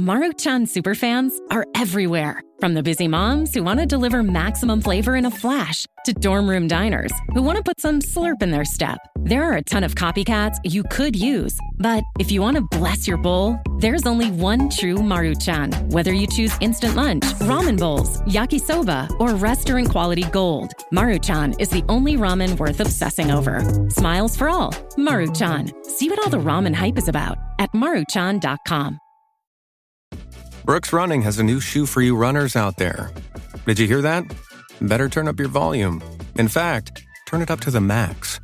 Maruchan superfans are everywhere. From the busy moms who want to deliver maximum flavor in a flash to dorm room diners who want to put some slurp in their step. There are a ton of copycats you could use. But if you want to bless your bowl, there's only one true Maruchan. Whether you choose instant lunch, ramen bowls, yakisoba, or restaurant quality gold, Maruchan is the only ramen worth obsessing over. Smiles for all. Maruchan. See what all the ramen hype is about at maruchan.com. Brooks Running has a new shoe for you runners out there. Did you hear that? Better turn up your volume. In fact, turn it up to the max.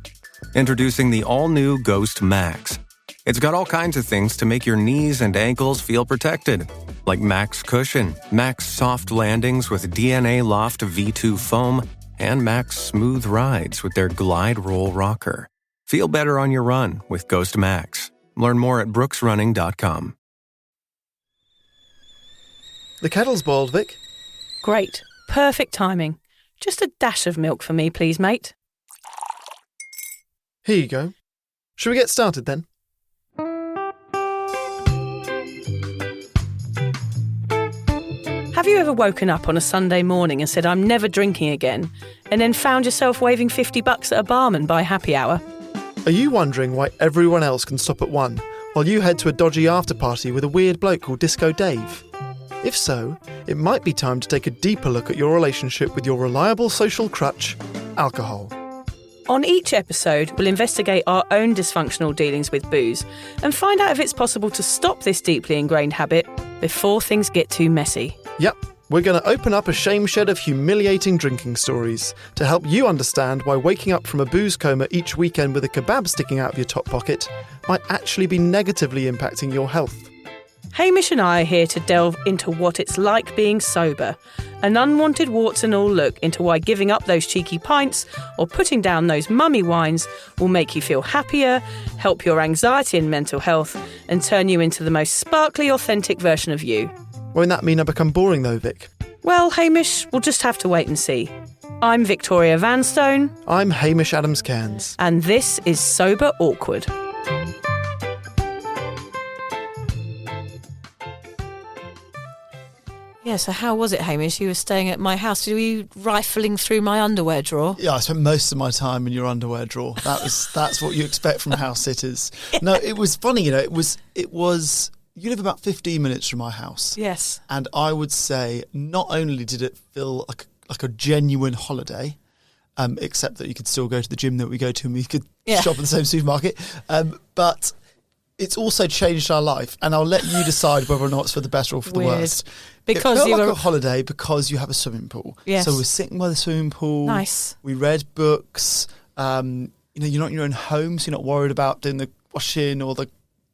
Introducing the all-new Ghost Max. It's got all kinds of things to make your knees and ankles feel protected, like Max Cushion, Max Soft Landings with DNA Loft V2 foam, and Max Smooth Rides with their Glide Roll Rocker. Feel better on your run with Ghost Max. Learn more at brooksrunning.com. The kettle's boiled, Vic. Great. Perfect timing. Just a dash of milk for me, please, mate. Here you go. Shall we get started then? Have you ever woken up on a Sunday morning and said, I'm never drinking again, and then found yourself waving $50 at a barman by happy hour? Are you wondering why everyone else can stop at 1 while you head to a dodgy after-party with a weird bloke called Disco Dave? If so, it might be time to take a deeper look at your relationship with your reliable social crutch, alcohol. On each episode, we'll investigate our own dysfunctional dealings with booze and find out if it's possible to stop this deeply ingrained habit before things get too messy. Yep, we're going to open up a shame shed of humiliating drinking stories to help you understand why waking up from a booze coma each weekend with a kebab sticking out of your top pocket might actually be negatively impacting your health. Hamish and I are here to delve into what it's like being sober, an unwanted warts and all look into why giving up those cheeky pints or putting down those mummy wines will make you feel happier, help your anxiety and mental health, and turn you into the most sparkly, authentic version of you. Won't that mean I become boring though, Vic? Well, Hamish, we'll just have to wait and see. I'm Victoria Vanstone. I'm Hamish Adams-Cairns. And this is Sober Awkward. Yeah, so how was it, Hamish? You were staying at my house. Were you rifling through my underwear drawer? Yeah, I spent most of my time in your underwear drawer. That's what you expect from house sitters. No, it was funny, it was you live about 15 minutes from my house. Yes. And I would say not only did it feel like a genuine holiday, except that you could still go to the gym that we go to and we could shop in the same supermarket, but it's also changed our life, and I'll let you decide whether or not it's for the better or for the worst. Because it felt you like were a holiday because you have a swimming pool. Yes. So we're sitting by the swimming pool. Nice. We read books. You're not in your own home, so you're not worried about doing the washing or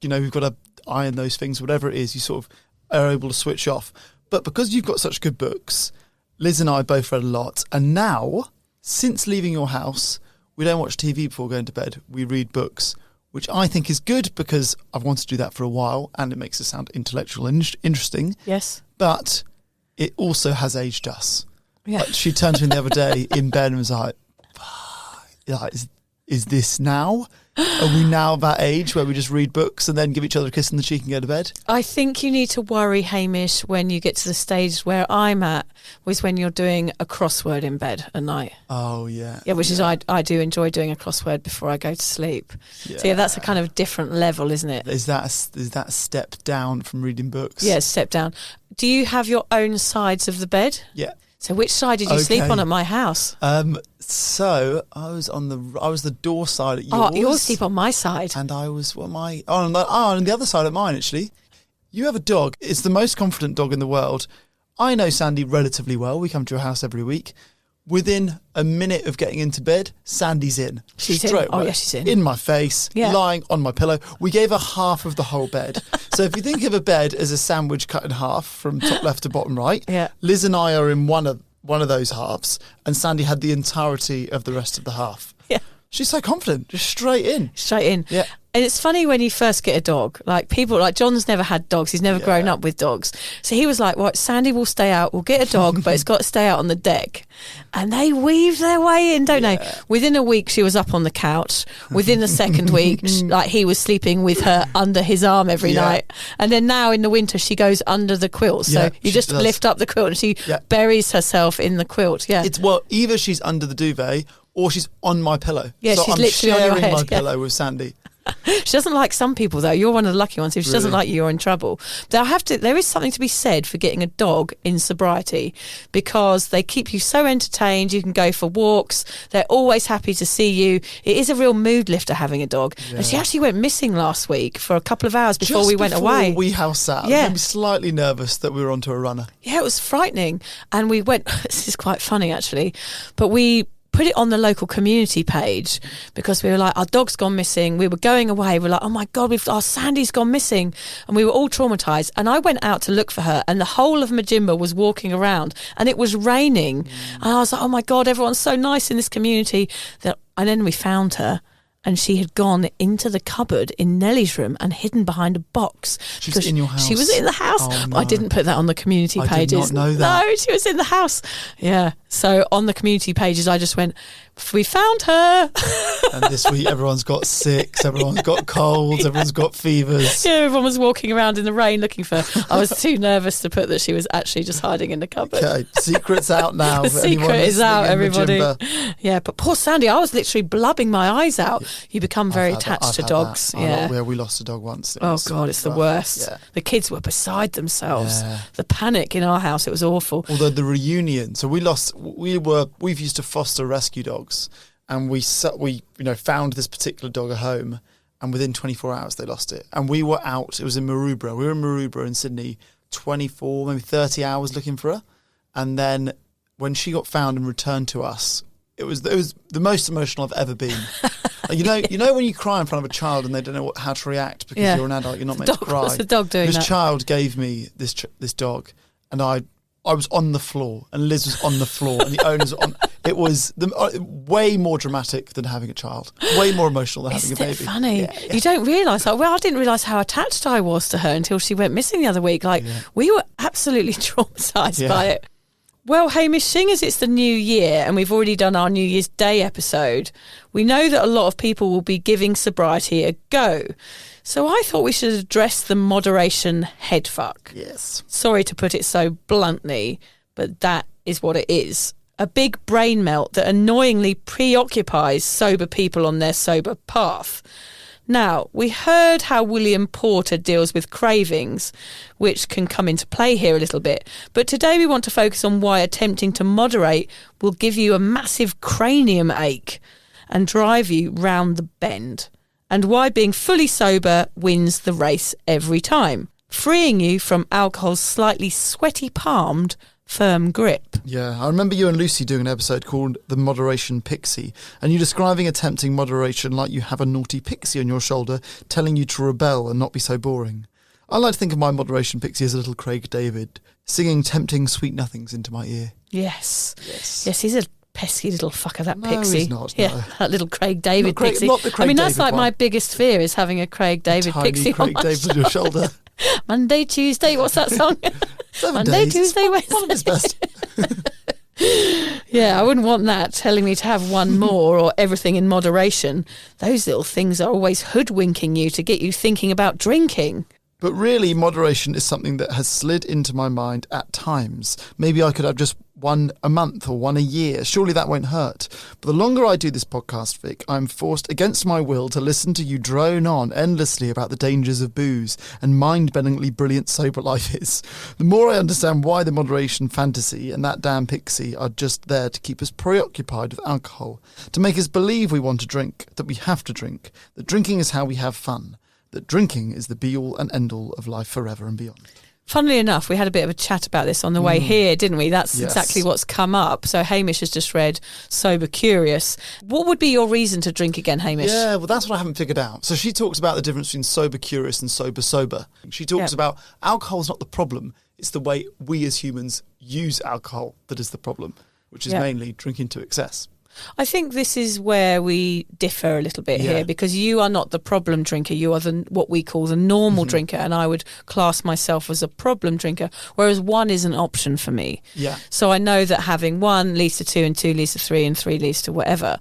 you've got to iron those things, whatever it is. You sort of are able to switch off. But because you've got such good books, Liz and I both read a lot, and now, since leaving your house, we don't watch TV before going to bed. We read books, which I think is good because I've wanted to do that for a while and it makes it sound intellectual and interesting. Yes. But it also has aged us. Yeah. Like, she turned to me the other day in bed and was like, is this now? Are we now that age where we just read books and then give each other a kiss on the cheek and go to bed? I think you need to worry, Hamish, when you get to the stage where I'm at, was when you're doing a crossword in bed at night. Oh, yeah. Yeah, which is I do enjoy doing a crossword before I go to sleep. Yeah. So, that's a kind of different level, isn't it? Is that a step down from reading books? Yeah, step down. Do you have your own sides of the bed? Yeah. So which side did you sleep on at my house? So I was the door side at yours. Oh, you all sleep on my side. And I was on the other side at mine, actually. You have a dog. It's the most confident dog in the world. I know Sandy relatively well. We come to your house every week. Within a minute of getting into bed, Sandy's in. She's straight in. Oh, yeah, she's in. In my face, lying on my pillow. We gave her half of the whole bed. So if you think of a bed as a sandwich cut in half from top left to bottom right, Liz and I are in one of those halves, and Sandy had the entirety of the rest of the half. Yeah. She's so confident, just straight in. Straight in. Yeah. And it's funny when you first get a dog, like people, like John's never had dogs. He's never grown up with dogs. So he was like, right, Sandy will stay out. We'll get a dog, but it's got to stay out on the deck. And they weave their way in, don't they? Within a week, she was up on the couch. Within the second week, like he was sleeping with her under his arm every night. And then now in the winter, she goes under the quilt. So you just lift up the quilt and she buries herself in the quilt. Yeah. It's either she's under the duvet or she's on my pillow. Yeah, so she's I'm literally on your sharing head. my pillow with Sandy. She doesn't like some people, though. You're one of the lucky ones. If she doesn't like you, you're in trouble. There is something to be said for getting a dog in sobriety, because they keep you so entertained. You can go for walks. They're always happy to see you. It is a real mood lifter having a dog. Yeah. And she actually went missing last week for a couple of hours before we went away. We house sat. Yeah. I was slightly nervous that we were onto a runner. Yeah, it was frightening. And we went, this is quite funny actually, but we put it on the local community page because we were like, our dog's gone missing. We were going away. We're like, oh my God, our Sandy's gone missing. And we were all traumatised. And I went out to look for her and the whole of Majimba was walking around and it was raining. And I was like, oh my God, everyone's so nice in this community. And then we found her. And she had gone into the cupboard in Nellie's room and hidden behind a box. She was in your house? She was in the house. Oh, no. I didn't put that on the community pages. I did not know that. No, she was in the house. Yeah. So on the community pages, I just went, we found her. And this week, everyone's got sick, everyone's got colds, everyone's got fevers. Yeah, everyone was walking around in the rain looking for her. I was too nervous to put that she was actually just hiding in the cupboard. Okay, secret's out now. The secret is out, everybody. Yeah, but poor Sandy, I was literally blubbing my eyes out. You become very attached to dogs. Yeah, we lost a dog once. Oh God, it's the worst. Yeah. The kids were beside themselves. Yeah. The panic in our house, it was awful. Although the reunion, so we've used to foster rescue dogs, and we found this particular dog a home, and within 24 hours they lost it. And we were out. It was in Maroubra. We were in Maroubra in Sydney, 24, maybe 30 hours looking for her, and then when she got found and returned to us, it was the most emotional I've ever been. You know when you cry in front of a child and they don't know how to react because you're an adult, you're not meant to cry. What's the dog doing? This child gave me this dog, and I was on the floor, and Liz was on the floor, and the owners were on. It was way more dramatic than having a child, way more emotional than having a baby. Isn't it funny? Yeah. You don't realise. Like, I didn't realise how attached I was to her until she went missing the other week. We were absolutely traumatised by it. Well, Hamish, seeing as it's the new year and we've already done our New Year's Day episode, we know that a lot of people will be giving sobriety a go. So I thought we should address the moderation headfuck. Yes. Sorry to put it so bluntly, but that is what it is. A big brain melt that annoyingly preoccupies sober people on their sober path. Now, we heard how William Porter deals with cravings, which can come into play here a little bit. But today we want to focus on why attempting to moderate will give you a massive cranium ache and drive you round the bend. And why being fully sober wins the race every time, freeing you from alcohol's slightly sweaty palmed firm grip. Yeah, I remember you and Lucy doing an episode called The Moderation Pixie, and you describing attempting moderation like you have a naughty pixie on your shoulder telling you to rebel and not be so boring. I like to think of my moderation pixie as a little Craig David, singing tempting sweet nothings into my ear. Yes, he's a pesky little fucker, that pixie. He's not, yeah, that little Craig David pixie. Not the Craig David that's like one. My biggest fear is having a Craig David pixie Craig on my David on your shoulder. Monday, Tuesday, what's that song? 7 Monday, days. Tuesday, Wednesday. One of his best. Yeah, I wouldn't want that telling me to have one more or everything in moderation. Those little things are always hoodwinking you to get you thinking about drinking. But really, moderation is something that has slid into my mind at times. Maybe I could have just one a month or one a year. Surely that won't hurt. But the longer I do this podcast, Vic, I'm forced against my will to listen to you drone on endlessly about the dangers of booze and mind-bendingly brilliant sober life is. The more I understand why the moderation fantasy and that damn pixie are just there to keep us preoccupied with alcohol, to make us believe we want to drink, that we have to drink, that drinking is how we have fun, that drinking is the be-all and end-all of life forever and beyond. Funnily enough, we had a bit of a chat about this on the way here, didn't we? That's exactly what's come up. So Hamish has just read Sober Curious. What would be your reason to drink again, Hamish? Yeah, well, that's what I haven't figured out. So she talks about the difference between sober curious and sober. She talks about alcohol's not the problem. It's the way we as humans use alcohol that is the problem, which is mainly drinking to excess. I think this is where we differ a little bit here, because you are not the problem drinker. You are what we call the normal drinker, and I would class myself as a problem drinker, whereas 1 is an option for me. Yeah. So I know that having 1 leads to 2 and 2 leads to 3 and 3 leads to whatever.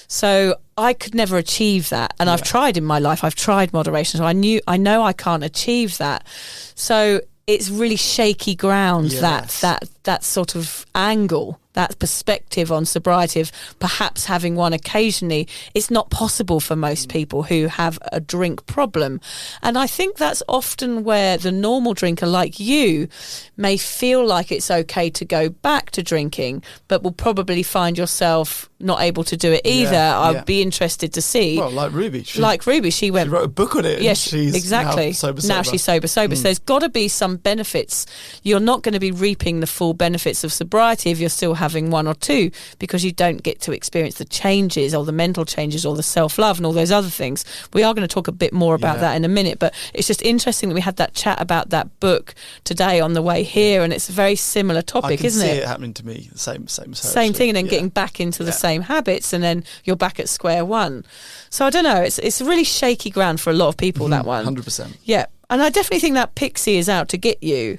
So I could never achieve that. And I've tried in my life. I've tried moderation. So I know I can't achieve that. So it's really shaky ground, that sort of angle, that perspective on sobriety of perhaps having 1 occasionally. It's not possible for most people who have a drink problem. And I think that's often where the normal drinker like you may feel like it's okay to go back to drinking, but will probably find yourself not able to do it either. I'd be interested to see. Well, like Ruby. She went. She wrote a book on it. Yes, she's exactly. Now she's sober. So there's got to be some benefits. You're not going to be reaping the full benefits of sobriety if you're still having 1 or 2, because you don't get to experience the changes or the mental changes or the self-love and all those other things. We are going to talk a bit more about that in a minute, but it's just interesting that we had that chat about that book today on the way here, and it's a very similar topic, isn't it? I can see it happening to me, same as her. Same thing, and then getting back into the same habits, and then you're back at square one. So I don't know, it's really shaky ground for a lot of people, that one. 100%. Yeah, and I definitely think that pixie is out to get you.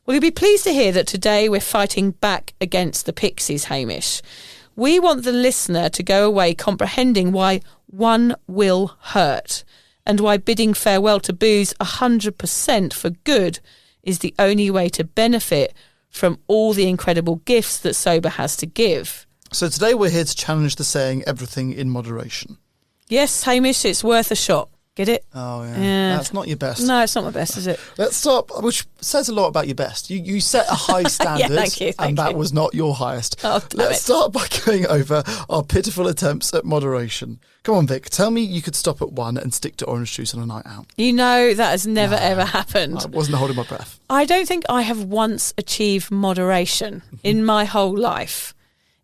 Well, you'll be pleased to hear that today we're fighting back against the pixies, Hamish. We want the listener to go away comprehending why 1 will hurt, and why bidding farewell to booze 100% for good is the only way to benefit from all the incredible gifts that sober has to give. So today we're here to challenge the saying, everything in moderation. Yes, Hamish, it's worth a shot. Get it? Oh, yeah. That's not your best. No, it's not my best, is it? Let's start, which says a lot about your best. You set a high standard, thank you. And that was not your highest. Oh, Let's start by going over our pitiful attempts at moderation. Come on, Vic, tell me you could stop at 1 and stick to orange juice on a night out. You know that has never, ever happened. I wasn't holding my breath. I don't think I have once achieved moderation in my whole life.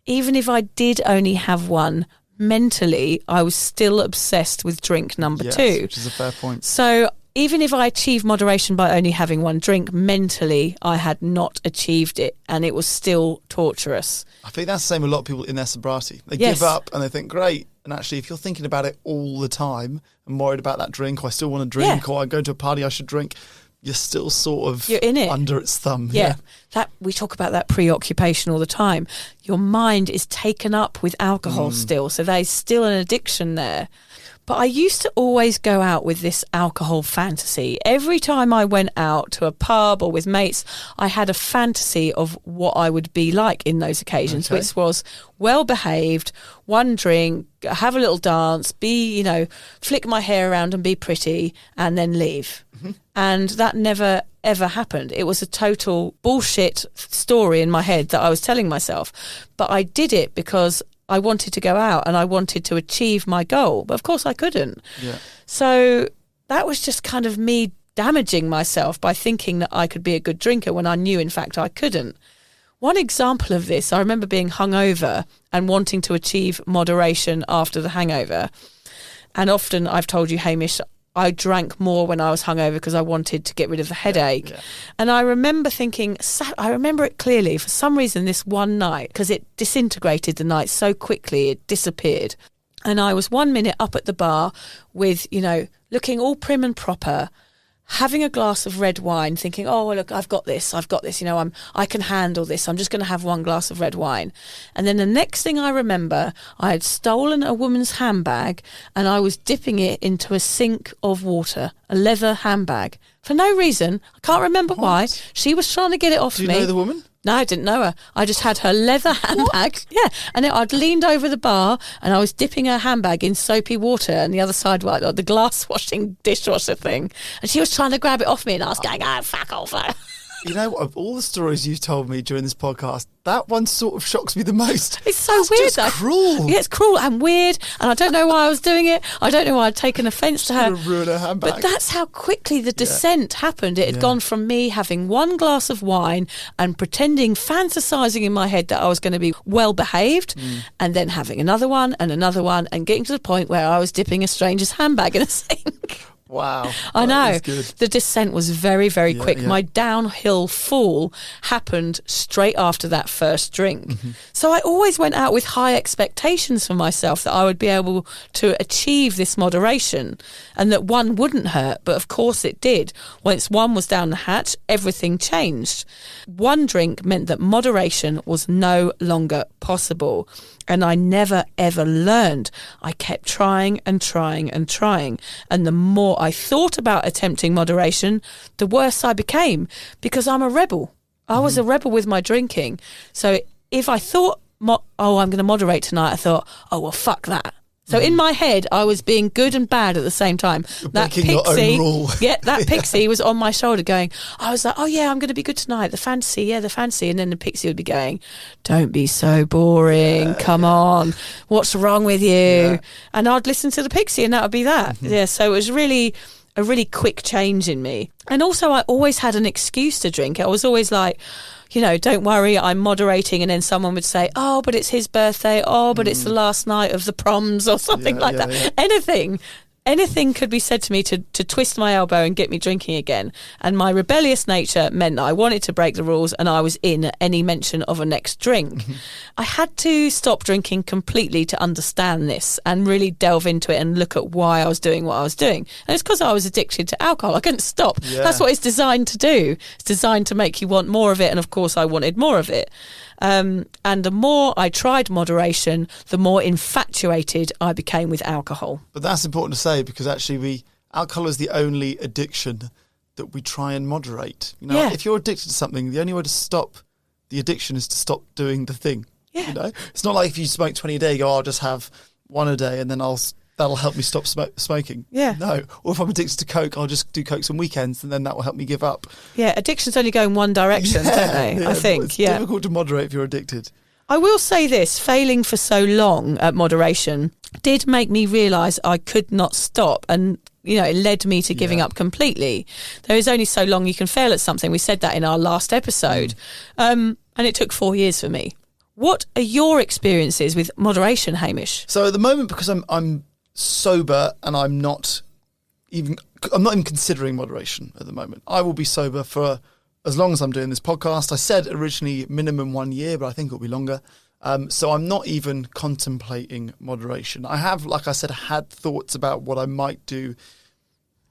Even if I did only have 1, mentally, I was still obsessed with drink number 2. Which is a fair point. So even if I achieved moderation by only having 1 drink, mentally, I had not achieved it, and it was still torturous. I think that's the same with a lot of people in their sobriety. They give up and they think, great. And actually, if you're thinking about it all the time and worried about that drink, or I still want to drink, or I'm going to a party, I should drink, you're still sort of you're in it. Under its thumb. That we talk about that preoccupation all the time. Your mind is taken up with alcohol still, so there's still an addiction there. But I used to always go out with this alcohol fantasy. Every time I went out to a pub or with mates, I had a fantasy of what I would be like in those occasions, which was well behaved, 1 drink, have a little dance, flick my hair around and be pretty, and then leave. And that never ever happened. It was a total bullshit story in my head that I was telling myself. But I did it because I wanted to go out and I wanted to achieve my goal. But of course I couldn't. Yeah. So that was just kind of me damaging myself by thinking that I could be a good drinker when I knew, in fact, I couldn't. One example of this, I remember being hungover and wanting to achieve moderation after the hangover. And often I've told you, Hamish, I drank more when I was hungover because I wanted to get rid of the headache. Yeah. And I remember thinking, I remember it clearly, for some reason this one night, because it disintegrated the night so quickly, it disappeared. And I was 1 minute up at the bar with, looking all prim and proper, having a glass of red wine, thinking, oh, well, look, I've got this, I can handle this, I'm just going to have 1 glass of red wine. And then the next thing I remember, I had stolen a woman's handbag and I was dipping it into a sink of water, a leather handbag, for no reason. I can't remember why. She was trying to get it off me. Do you know the woman? No, I didn't know her. I just had her leather handbag. Yeah. And I'd leaned over the bar and I was dipping her handbag in soapy water, and the other side was like the glass washing dishwasher thing. And she was trying to grab it off me and I was going, oh, fuck off. You know, of all the stories you've told me during this podcast, that one sort of shocks me the most. It's so weird. It's cruel. Yeah, it's cruel and weird, and I don't know why I was doing it. I don't know why I'd taken offence to her. Ruin her handbag. But that's how quickly the descent happened. It had gone from me having 1 glass of wine and pretending, fantasising in my head that I was going to be well behaved, and then having another one, and getting to the point where I was dipping a stranger's handbag in a sink. Wow. I That know. is good. The descent was very, very Yeah, quick. yeah. My downhill fall happened straight after that first drink. Mm-hmm. So I always went out with high expectations for myself that I would be able to achieve this moderation and that one wouldn't hurt. But of course it did. Once one was down the hatch, everything changed. One drink meant that moderation was no longer possible. And I never, ever learned. I kept trying and trying and trying. And the more I thought about attempting moderation, the worse I became because I'm a rebel. I was a rebel with my drinking. So if I thought, I'm going to moderate tonight, I thought, oh, well, fuck that. So in my head, I was being good and bad at the same time. That breaking your own rule. that pixie was on my shoulder going, I was like, oh yeah, I'm going to be good tonight. The fantasy. And then the pixie would be going, don't be so boring. Come on. What's wrong with you? Yeah. And I'd listen to the pixie and that would be that. Yeah. So it was really a really quick change in me. And also I always had an excuse to drink. I was always like, don't worry, I'm moderating. And then someone would say, oh, but it's his birthday. Oh, but it's the last night of the proms or something like that. Yeah. Anything could be said to me to twist my elbow and get me drinking again. And my rebellious nature meant that I wanted to break the rules and I was in at any mention of a next drink. I had to stop drinking completely to understand this and really delve into it and look at why I was doing what I was doing. And it's because I was addicted to alcohol. I couldn't stop. Yeah. That's what it's designed to do. It's designed to make you want more of it. And of course I wanted more of it. And the more I tried moderation, the more infatuated I became with alcohol. But that's important to say because actually alcohol is the only addiction that we try and moderate. If you're addicted to something, the only way to stop the addiction is to stop doing the thing. Yeah. It's not like if you smoke 20 a day, you go, I'll just have one a day and then that'll help me stop smoking. Yeah. No. Or if I'm addicted to Coke, I'll just do Cokes on weekends and then that will help me give up. Yeah, addictions only go in one direction, don't they? I think. It's difficult to moderate if you're addicted. I will say this, failing for so long at moderation did make me realise I could not stop and, it led me to giving up completely. There is only so long you can fail at something. We said that in our last episode. And it took 4 years for me. What are your experiences with moderation, Hamish? So at the moment, because I'm sober and I'm not even considering moderation at the moment. I will be sober for as long as I'm doing this podcast. I said originally minimum 1 year, but I think it'll be longer. So I'm not even contemplating moderation. I have, like I said, had thoughts about what I might do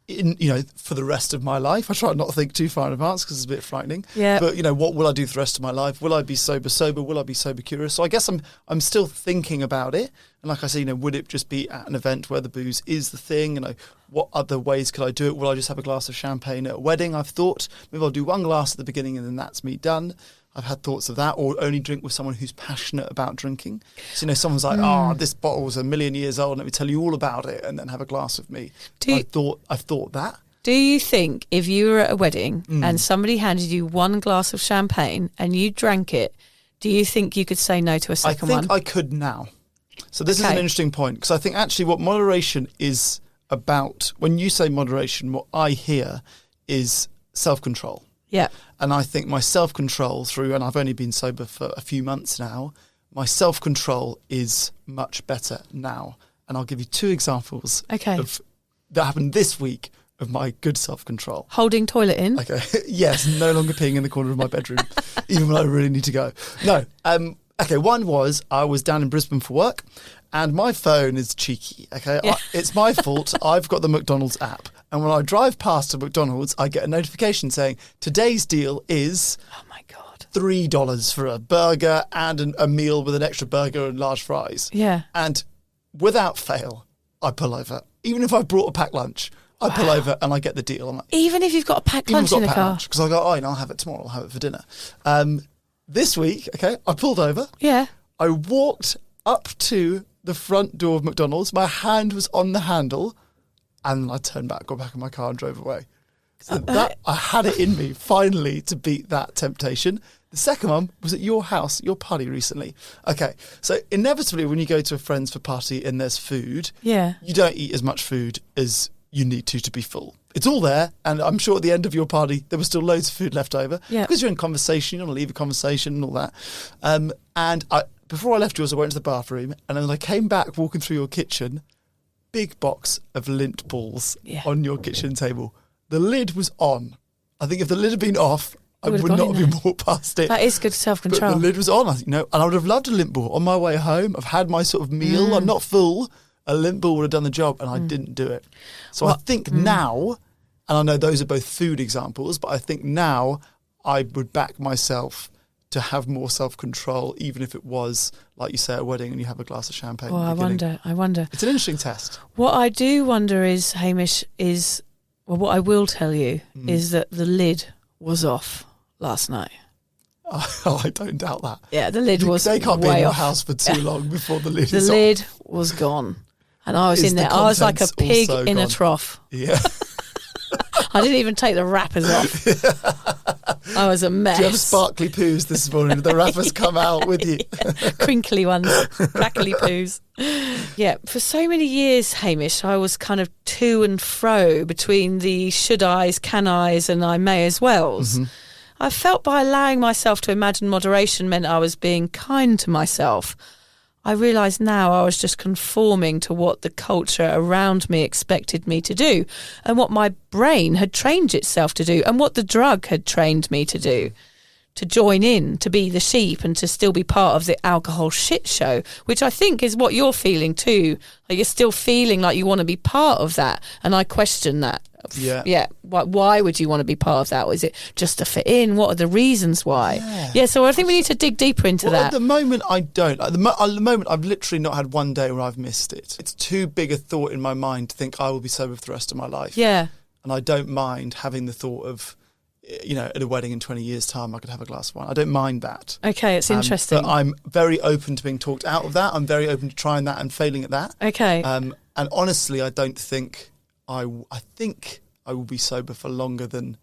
for the rest of my life. I try not to think too far in advance because it's a bit frightening. Yeah. But, what will I do for the rest of my life? Will I be sober? Will I be sober curious? So I guess I'm still thinking about it. And like I say, would it just be at an event where the booze is the thing? What other ways could I do it? Will I just have a glass of champagne at a wedding? I've thought maybe I'll do one glass at the beginning and then that's me done. I've had thoughts of that, or only drink with someone who's passionate about drinking. So, someone's like, this bottle's 1 million years old, let me tell you all about it, and then have a glass with me. I've thought that. Do you think if you were at a wedding and somebody handed you one glass of champagne and you drank it, do you think you could say no to a second one? I think I could now. So this is an interesting point, because I think actually what moderation is about, when you say moderation, what I hear is self-control. Yeah. And I think my self-control and I've only been sober for a few months now, my self-control is much better now. And I'll give you 2 examples that happened this week of my good self-control. Holding toilet in? Okay. Yes, no longer peeing in the corner of my bedroom, even when I really need to go. No. Okay, one was I was down in Brisbane for work and my phone is cheeky, okay? Yeah. It's my fault. I've got the McDonald's app. And when I drive past a McDonald's, I get a notification saying, today's deal is Oh my God. $3 for a burger and a meal with an extra burger and large fries. Yeah. And without fail, I pull over. Even if I've brought a packed lunch, I pull over and I get the deal. I'm like, Even if you've got a packed lunch in the car? Because I go, I'll have it tomorrow. I'll have it for dinner. This week, okay, I pulled over. Yeah. I walked up to the front door of McDonald's. My hand was on the handle. And I turned back, got back in my car and drove away. So I had it in me, finally, to beat that temptation. The second one was at your house, your party recently. Okay, so inevitably when you go to a friend's for party and there's food, Yeah. you don't eat as much food as you need to be full. It's all there, and I'm sure at the end of your party there was still loads of food left over. Yeah. Because you're in conversation, you don't want to leave a conversation and all that. Before I left yours, I went to the bathroom, and then I came back walking through your kitchen, big box of lint balls Yeah. on your kitchen table. The lid was on. I think if the lid had been off, I would would have not gone have in been walked past it. That is good But self-control. the lid was on, and I would have loved a lint ball. On my way home, I've had my sort of meal. I'm not full. A lint ball would have done the job, and I didn't do it. So I think now, and I know those are both food examples, but I think now I would back myself to have more self-control, even if it was, like you say, at a wedding and you have a glass of champagne. Oh, at the beginning. I wonder. It's an interesting test. What I do wonder is, Hamish, what I will tell you is that the lid was off last night. Oh, I don't doubt that. Yeah, the lid was They can't be way in your off. house for too long before the lid The is lid off. was gone. And I was Is in the there. I was like a contents pig also in a gone? trough. Yeah. I didn't even take the wrappers off. I was a mess. Do you have sparkly poos this morning? The wrappers come out with you. Crinkly ones, crackly poos. Yeah, for so many years, Hamish, I was kind of to and fro between the should I's, can I's, and I may as well's. I felt by allowing myself to imagine moderation meant I was being kind to myself. I realise now I was just conforming to what the culture around me expected me to do, and what my brain had trained itself to do, and what the drug had trained me to do. To join in, to be the sheep, and to still be part of the alcohol shit show, which I think is what you're feeling too. Like you're still feeling like you want to be part of that, and I question that. Yeah. Why would you want to be part of that? Or is it just to fit in? What are the reasons why? Yeah. So I think we need to dig deeper into that. At the moment, I don't. At the moment, I've literally not had one day where I've missed it. It's too big a thought in my mind to think I will be sober for the rest of my life. Yeah. And I don't mind having the thought of, at a wedding in 20 years' time, I could have a glass of wine. I don't mind that. Okay, it's interesting. But I'm very open to being talked out of that. I'm very open to trying that and failing at that. Okay. And honestly, I don't think I think I will be sober for longer than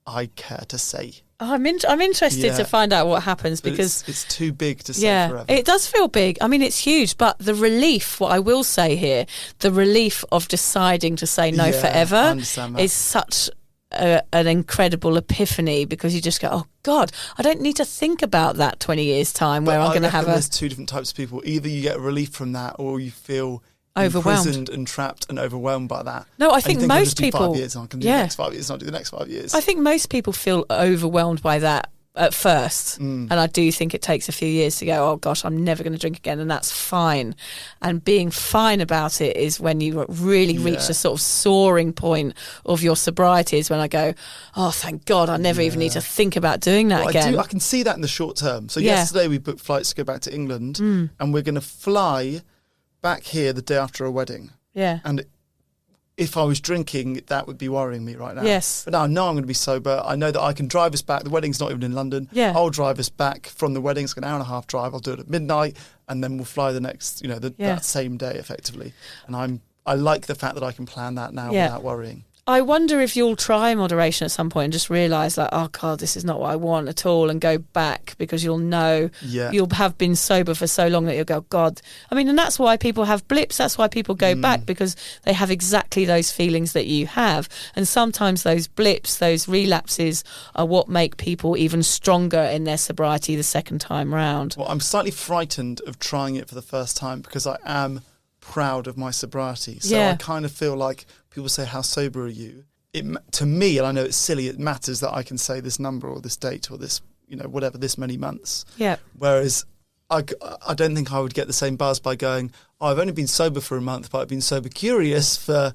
I care to say. I'm interested to find out what happens, But because it's too big to say forever. it does feel big. I mean, it's huge, but the relief, what I will say here, the relief of deciding to say no I forever understand that. is such an incredible epiphany, because you just go, oh God, I don't need to think about that 20 years time where But I'm going to I have reckon there's two different types of people. Either you get relief from that, or you feel Overwhelmed. imprisoned and trapped and overwhelmed by that. No, I And think you I'll most just do people- 5 years, and I can do the next 5 years, and I'll do the next 5 years. I think most people feel overwhelmed by that at first. And I do think it takes a few years to go, oh gosh, I'm never going to drink again, and that's fine. And being fine about it is when you really reach the sort of soaring point of your sobriety, is when I go, oh, thank God, I never even need to think about doing that Well, again. I can see that in the short term. So Yeah. yesterday we booked flights to go back to England, and we're going to fly back here the day after a wedding. Yeah. And if I was drinking, that would be worrying me right now. Yes. But now I know I'm going to be sober. I know that I can drive us back. The wedding's not even in London. Yeah. I'll drive us back from the wedding. It's an hour and a half drive. I'll do it at midnight, and then we'll fly the next, that same day effectively. And I like the fact that I can plan that now without worrying. I wonder if you'll try moderation at some point and just realise, like, oh God, this is not what I want at all, and go back, because you'll know you'll have been sober for so long that you'll go, God. I mean, and that's why people have blips. That's why people go back, because they have exactly those feelings that you have. And sometimes those blips, those relapses, are what make people even stronger in their sobriety the second time round. Well, I'm slightly frightened of trying it for the first time, because I am proud of my sobriety. So I kind of feel like people say, how sober are you? To me, and I know it's silly, it matters that I can say this number or this date or this, whatever, this many months. Yeah. Whereas I don't think I would get the same buzz by going, oh, I've only been sober for a month, but I've been sober curious for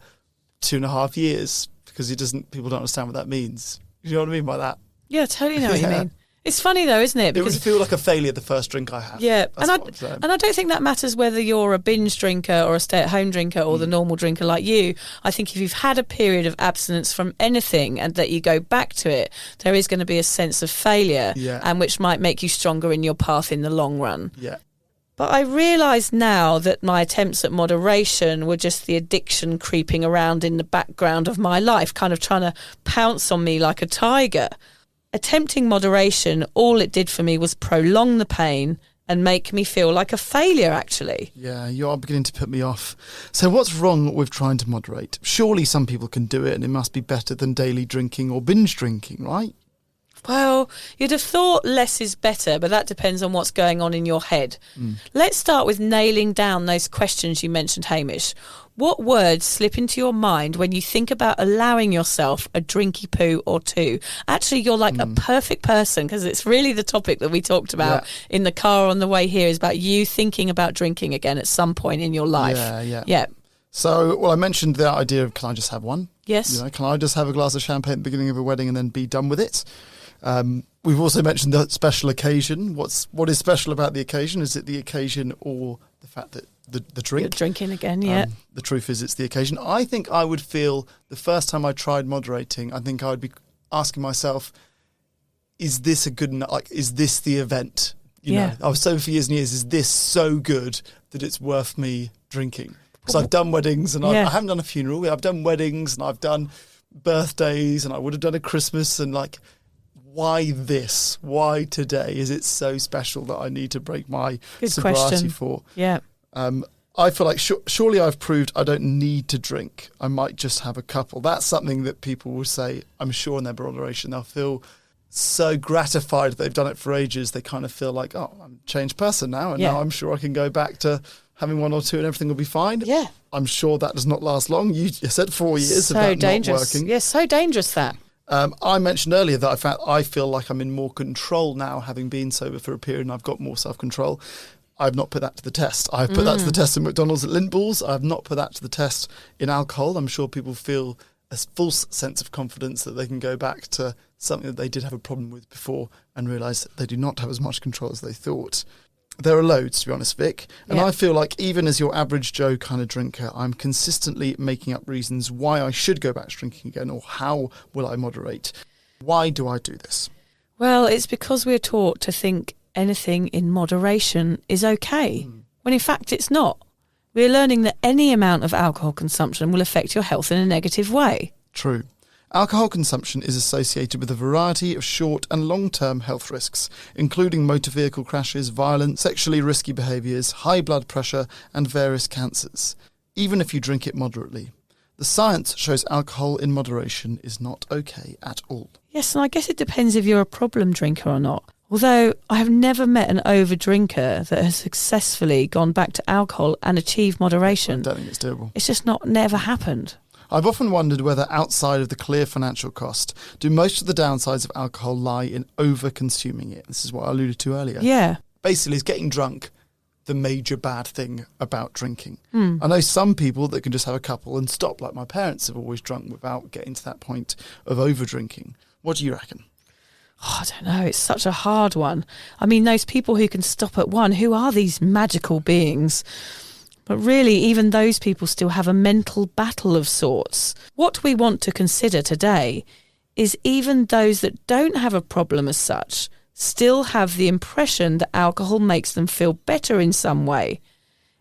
2.5 years, because people don't understand what that means. You know what I mean by that? Yeah, I totally know what you mean. It's funny though, isn't it? It would feel like a failure the first drink I have. Yeah, That's what I'm saying. and I don't think that matters whether you're a binge drinker or a stay-at-home drinker or the normal drinker like you. I think if you've had a period of abstinence from anything and that you go back to it, there is going to be a sense of failure, and which might make you stronger in your path in the long run. Yeah. But I realise now that my attempts at moderation were just the addiction creeping around in the background of my life, kind of trying to pounce on me like a tiger. Attempting moderation, all it did for me was prolong the pain and make me feel like a failure, actually. Yeah, you are beginning to put me off. So what's wrong with trying to moderate? Surely some people can do it, and it must be better than daily drinking or binge drinking, right? Well, you'd have thought less is better, but that depends on what's going on in your head. Let's start with nailing down those questions you mentioned, Hamish. What words slip into your mind when you think about allowing yourself a drinky poo or two? Actually, you're like a perfect person, because it's really the topic that we talked about in the car on the way here, is about you thinking about drinking again at some point in your life. Yeah. So, well, I mentioned the idea of, can I just have one? Yes. You know, can I just have a glass of champagne at the beginning of a wedding and then be done with it? We've also mentioned the special occasion. What is special about the occasion? Is it the occasion or the fact that the drink? You're drinking again, yeah. The truth is it's the occasion. I think I would feel the first time I tried moderating, I think I would be asking myself, is this a good enough, like, is this the event? You know, I was sober for years and years. Is this so good that it's worth me drinking? Because I've done weddings and I haven't done a funeral. I've done weddings and I've done birthdays and I would have done a Christmas, and like, why this? Why today? Is it so special that I need to break my sobriety for? Yeah. I feel like surely I've proved I don't need to drink. I might just have a couple. That's something that people will say, I'm sure, in their moderation. They'll feel so gratified that they've done it for ages. They kind of feel like, oh, I'm a changed person now, and now I'm sure I can go back to having one or two and everything will be fine. Yeah. I'm sure that does not last long. You said 4 years of so that dangerous. not working. Yeah, so dangerous that. I mentioned earlier that I feel like I'm in more control now, having been sober for a period, and I've got more self-control. I've not put that to the test. I've put that to the test in McDonald's at Lint Balls. I've not put that to the test in alcohol. I'm sure people feel a false sense of confidence that they can go back to something that they did have a problem with before and realise that they do not have as much control as they thought. There are loads, to be honest, Vic. And I feel like even as your average Joe kind of drinker, I'm consistently making up reasons why I should go back to drinking again, or how will I moderate. Why do I do this? Well, it's because we're taught to think anything in moderation is okay, when in fact it's not. We're learning that any amount of alcohol consumption will affect your health in a negative way. True. Alcohol consumption is associated with a variety of short and long-term health risks, including motor vehicle crashes, violent, sexually risky behaviours, high blood pressure, and various cancers, even if you drink it moderately. The science shows alcohol in moderation is not okay at all. Yes, and I guess it depends if you're a problem drinker or not. Although I have never met an over-drinker that has successfully gone back to alcohol and achieved moderation. I don't think it's doable. It's just never happened. I've often wondered whether outside of the clear financial cost, do most of the downsides of alcohol lie in over-consuming it? This is what I alluded to earlier. Yeah. Basically, is getting drunk the major bad thing about drinking? I know some people that can just have a couple and stop, like my parents have always drunk without getting to that point of over-drinking. What do you reckon? Oh, I don't know. It's such a hard one. I mean, those people who can stop at one, who are these magical beings? But really, even those people still have a mental battle of sorts. What we want to consider today is even those that don't have a problem as such still have the impression that alcohol makes them feel better in some way.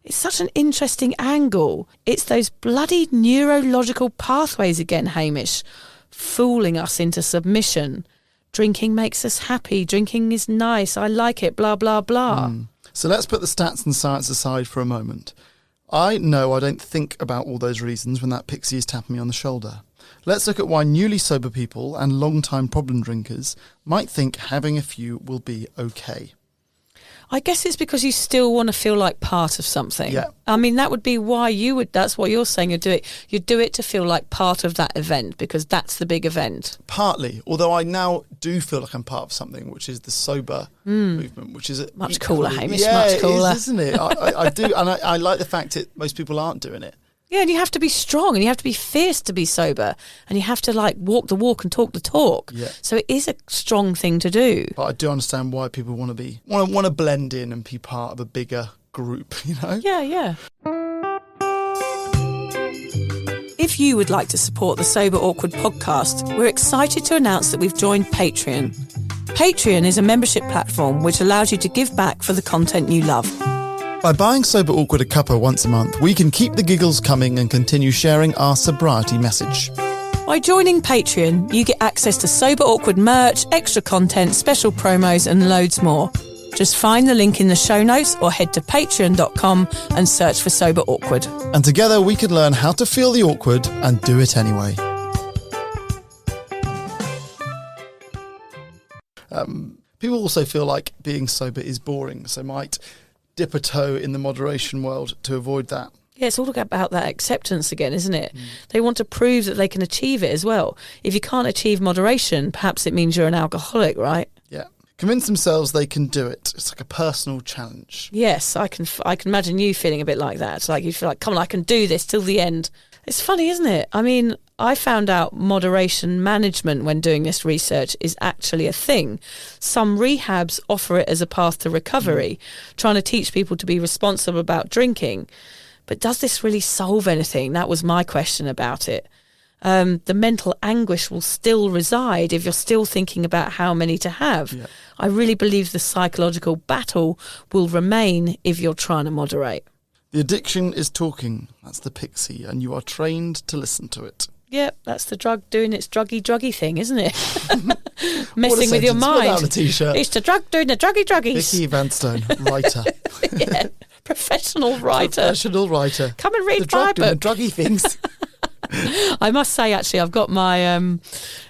It's such an interesting angle. It's those bloody neurological pathways again, Hamish, fooling us into submission. Drinking makes us happy. Drinking is nice. I like it, blah, blah, blah. So let's put the stats and science aside for a moment. I know I don't think about all those reasons when that pixie is tapping me on the shoulder. Let's look at why newly sober people and long-time problem drinkers might think having a few will be okay. I guess it's because you still want to feel like part of something. Yeah. I mean, that would be why you would, that's what you're saying, you'd do it. You'd do it to feel like part of that event, because that's the big event. Partly, although I now do feel like I'm part of something, which is the sober movement, which is Much cooler, Hamish, yeah, much cooler. it is, isn't it? I do, and I like the fact that most people aren't doing it. Yeah, and you have to be strong and you have to be fierce to be sober, and you have to like walk the walk and talk the talk. Yeah. So it is a strong thing to do. But I do understand why people want to blend in and be part of a bigger group, you know? Yeah. If you would like to support the Sober Awkward podcast, we're excited to announce that we've joined Patreon. Patreon is a membership platform which allows you to give back for the content you love. By buying Sober Awkward a cuppa once a month, we can keep the giggles coming and continue sharing our sobriety message. By joining Patreon, you get access to Sober Awkward merch, extra content, special promos and loads more. Just find the link in the show notes or head to patreon.com and search for Sober Awkward. And together we can learn how to feel the awkward and do it anyway. People also feel like being sober is boring, so might dip a toe in the moderation world to avoid that. Yeah, it's all about that acceptance again, isn't it? They want to prove that they can achieve it as well. If you can't achieve moderation, perhaps it means you're an alcoholic, right? Yeah. Convince themselves they can do it. It's like a personal challenge. Yes, I can imagine you feeling a bit like that. It's like you feel like, come on, I can do this till the end. It's funny, isn't it? I mean, I found out moderation management when doing this research is actually a thing. Some rehabs offer it as a path to recovery, trying to teach people to be responsible about drinking. But does this really solve anything? That was my question about it. The mental anguish will still reside if you're still thinking about how many to have. Yeah. I really believe the psychological battle will remain if you're trying to moderate. The addiction is talking. That's the pixie, and you are trained to listen to it. Yep, that's the drug doing its druggy thing, isn't it? Messing with your mind. Put on a t-shirt. It's the drug doing the druggies. Vicky Vanstone, writer. Yeah, professional writer. Professional writer. Come and read the drug my doing book. The druggy things. I must say, actually, I've got my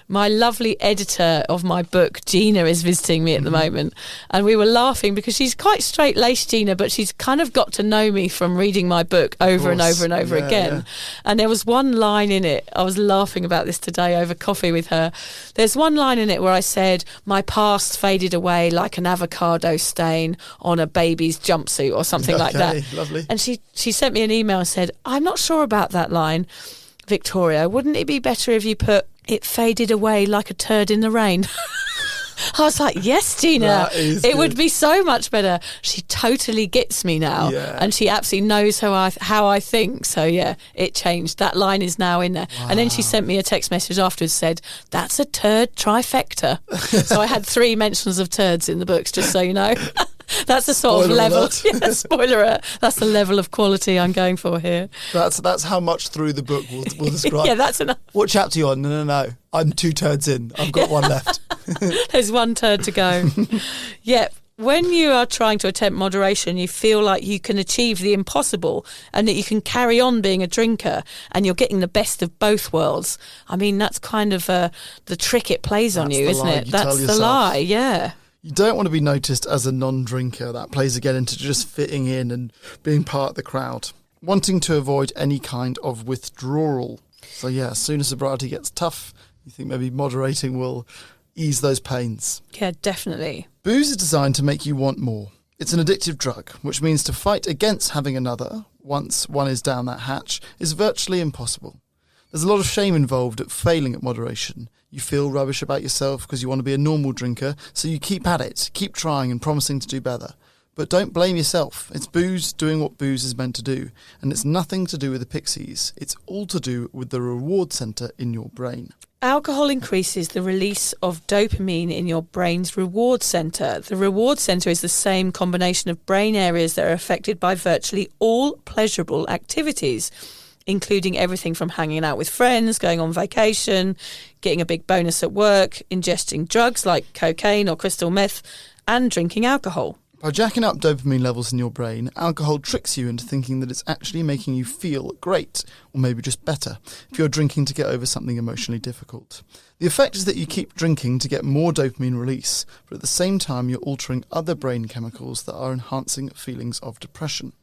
my lovely editor of my book, Gina, is visiting me at the moment, and we were laughing because she's quite straight-laced, Gina, but she's kind of got to know me from reading my book over and over and over again. Yeah. And there was one line in it, I was laughing about this today over coffee with her. There's one line in it where I said, my past faded away like an avocado stain on a baby's jumpsuit or something like that. Lovely. And she sent me an email and said, I'm not sure about that line, Victoria. Wouldn't it be better if you put, it faded away like a turd in the rain? I was like, yes, Gina, it would be so much better. She totally gets me now, and she absolutely knows how I think. So, yeah, it changed. That line is now in there. Wow. And then she sent me a text message afterwards, said, that's a turd trifecta. So I had 3 mentions of turds in the books, just so you know. That's the sort of level. Yeah, spoiler alert. That's the level of quality I'm going for here. That's how much through the book we'll describe. Yeah, that's enough. What chapter are you on? No. I'm 2 turds in. I've got 1 left. There's 1 turd to go. Yeah. When you are trying to attempt moderation, you feel like you can achieve the impossible and that you can carry on being a drinker and you're getting the best of both worlds. I mean, that's kind of the trick it plays on you, isn't it? That's the lie, yeah. You don't want to be noticed as a non-drinker. That plays again into just fitting in and being part of the crowd. Wanting to avoid any kind of withdrawal. So yeah, as soon as sobriety gets tough, you think maybe moderating will ease those pains. Yeah, definitely. Booze is designed to make you want more. It's an addictive drug, which means to fight against having another, once one is down that hatch, is virtually impossible. There's a lot of shame involved at failing at moderation. You feel rubbish about yourself because you want to be a normal drinker, so you keep at it, keep trying and promising to do better. But don't blame yourself. It's booze doing what booze is meant to do, and it's nothing to do with the pixies. It's all to do with the reward centre in your brain. Alcohol increases the release of dopamine in your brain's reward centre. The reward centre is the same combination of brain areas that are affected by virtually all pleasurable activities, including everything from hanging out with friends, going on vacation, getting a big bonus at work, ingesting drugs like cocaine or crystal meth, and drinking alcohol. By jacking up dopamine levels in your brain, alcohol tricks you into thinking that it's actually making you feel great, or maybe just better, if you're drinking to get over something emotionally difficult. The effect is that you keep drinking to get more dopamine release, but at the same time you're altering other brain chemicals that are enhancing feelings of depression.